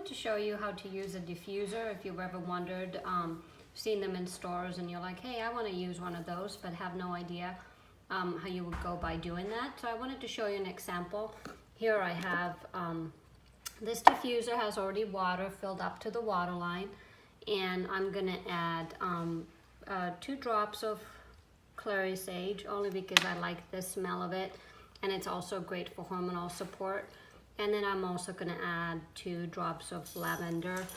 wanted to show you how to use a diffuser. If you've ever wondered, seen them in stores and you're like, hey, I want to use one of those, but have no idea how you would go by doing that. So I wanted to show you an example. Here I have, this diffuser has already water filled up to the water line, and I'm gonna add 2 drops of clary sage, only because I like the smell of it, and it's also great for hormonal support. And then I'm also gonna add 2 drops of lavender.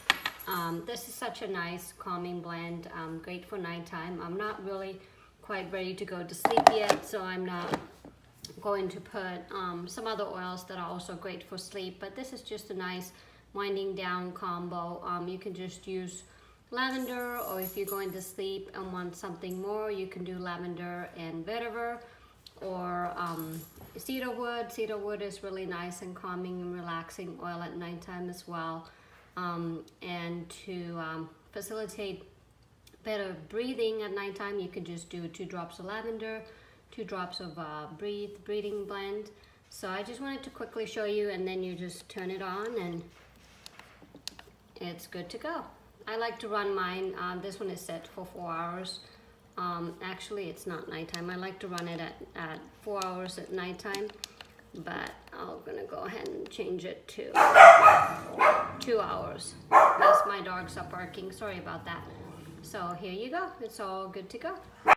This is such a nice calming blend, great for nighttime. I'm not really quite ready to go to sleep yet, so I'm not going to put some other oils that are also great for sleep, but this is just a nice winding down combo. You can just use lavender, or if you're going to sleep and want something more, you can do lavender and vetiver, or cedarwood. Cedarwood is really nice and calming and relaxing oil at nighttime as well. And to facilitate better breathing at nighttime, you can just do 2 drops of lavender, 2 drops of breathing blend. So I just wanted to quickly show you, and then you just turn it on and it's good to go. I like to run mine, this one is set for 4 hours. Actually, it's not nighttime. I like to run it at 4 hours at nighttime, but I'm gonna go ahead and change it to 2 hours. Yes, my dogs are barking, sorry about that. So here you go, it's all good to go.